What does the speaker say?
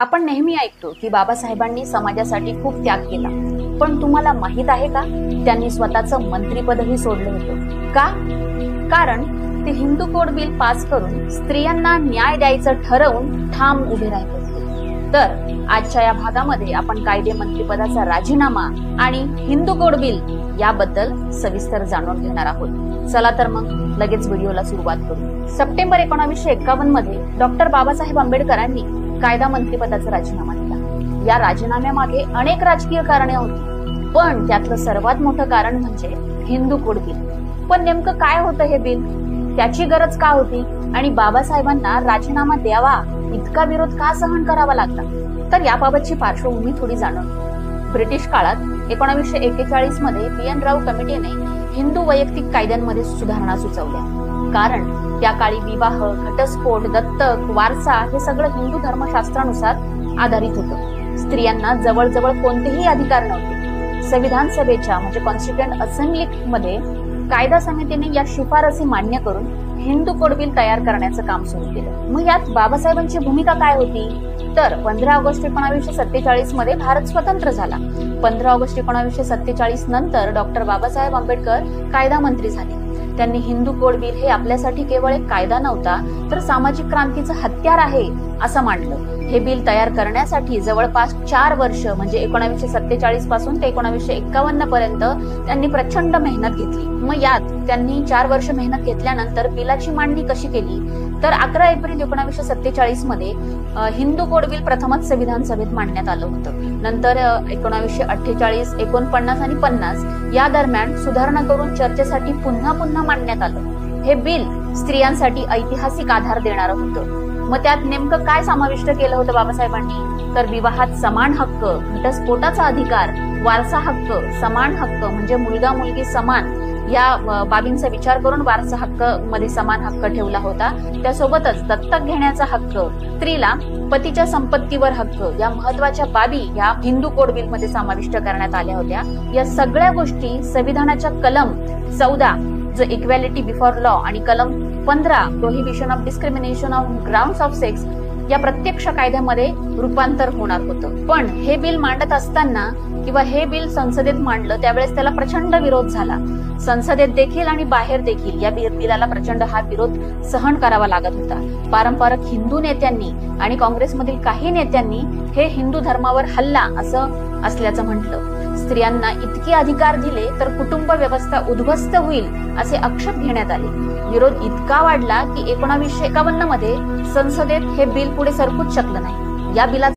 आपण नेहमी ऐकतो की बाबासाहेबांनी समाजासाठी खूप त्याग केला, पण तुम्हाला माहित आहे का त्यांनी स्वतःचं मंत्रीपदही सोडलं होतं का? कारण ते हिंदू कोड बिल पास करून स्त्रियांना न्याय द्यायचं ठरवून ठाम उभे राहिले होते। तर आजच्या या भागामध्ये आपण कायदे मंत्रीपदाचा राजीनामा आणि हिंदू कोड बिल याबद्दल सविस्तर जाणून घेणार आहोत। चला तर मग लगेच व्हिडिओला सुरुवात करू। सप्टेंबर 1951 मध्ये डॉक्टर बाबासाहेब आंबेडकरांनी कायदा मंत्रीपदाचा राजीनामा दिला। या राजीनाम्यामागे अनेक राजकीय कारणे होती, पण त्यातलं सर्वात मोठं कारण म्हणजे हिंदू कोड बिल। पण नेमकं काय होतं हे बिल, त्याची गरज का होती आणि बाबासाहेबांना राजीनामा द्यावा इतका विरोध का सहन करावा लागला? तर याबाबतची पार्श्वभूमी थोडी जाणून घेऊ। ब्रिटिश काळात 1941 मध्ये BN राव कमिटीने हिंदू वैयक्तिक कायद्यांमध्ये सुधारणा सुचवल्या, कारण त्या काळी विवाह, घटस्फोट, दत्तक, वारसा हे सगळं हिंदू धर्मशास्त्रानुसार आधारित होतं। स्त्रियांना जवळजवळ कोणतेही अधिकार नव्हते। संविधान सभेच्या म्हणजे कॉन्स्टिट्युएंट असेंब्ली मध्ये कायदा समितीने या शिफारसी मान्य करून हिंदू कोड बिल तयार करण्याचं काम सुरू केलं। मग यात बाबासाहेबांची भूमिका काय होती? तर 15 ऑगस्ट 1947 मध्ये भारत स्वतंत्र झाला। 15 ऑगस्ट 1947 नंतर डॉक्टर बाबासाहेब आंबेडकर कायदा मंत्री झाले। त्यांनी हिंदू कोड बिल हे आपल्यासाठी केवळ एक कायदा नव्हता, तर सामाजिक क्रांतीचं हत्यार आहे असं मानलं। हे बिल तयार करण्यासाठी जवळपास 4 वर्ष म्हणजे 1947 पासून ते 1951 पर्यंत त्यांनी प्रचंड मेहनत घेतली। मग यात त्यांनी 4 वर्ष मेहनत घेतल्यानंतर बिलाची मांडणी कशी केली? तर 11 एप्रिल 1947 मध्ये हिंदू कोड बिल प्रथमच संविधान सभेत मांडण्यात आलं होतं। नंतर 1948, 49 आणि 50 या दरम्यान सुधारणा करून चर्चेसाठी पुन्हा मांडण्यात आलं। हे बिल स्त्रियांसाठी ऐतिहासिक आधार देणारं होतं। मग त्यात नेमकं काय समाविष्ट केलं होतं बाबासाहेबांनी? तर विवाहात समान हक्क, घटस्फोटाचा अधिकार, वारसा हक्क, समान हक्क म्हणजे मुलगा मुलगी समान या बाबींचा विचार करून वारसा हक्क मध्ये समान हक्क ठेवला होता। त्यासोबतच दत्तक घेण्याचा हक्क, स्त्रीला पतीच्या संपत्तीवर हक्क या महत्वाच्या बाबी या हिंदू कोड बिल मध्ये समाविष्ट करण्यात आल्या होत्या। या सगळ्या गोष्टी संविधानाच्या कलम 14 जो इक्वॅलिटी बिफोर लॉ आणि कलम 15 prohibition of discrimination on grounds of sex या प्रत्यक्ष कायद्यामध्ये रूपांतर होणार होतं। पण हे बिल मांडत असताना किंवा हे बिल संसदेत मांडलं त्यावेळेस त्याला प्रचंड विरोध झाला। संसदेत देखील आणि बाहेर देखील या बिलाला प्रचंड हा विरोध सहन करावा लागत होता। पारंपरिक हिंदू नेत्यांनी आणि काँग्रेसमधील काही नेत्यांनी हे हिंदू धर्मावर हल्ला असं असल्याचं म्हटलं। स्त्रियांना इतके अधिकार दिले तर कुटुंब व्यवस्था उद्ध्वस्त होईल असे आक्षेप घेण्यात आले। विरोध इतका वाढला की 1951 मध्ये संसदेत हे बिल पुढे सरकूच शकलं नाही। या बिलाचा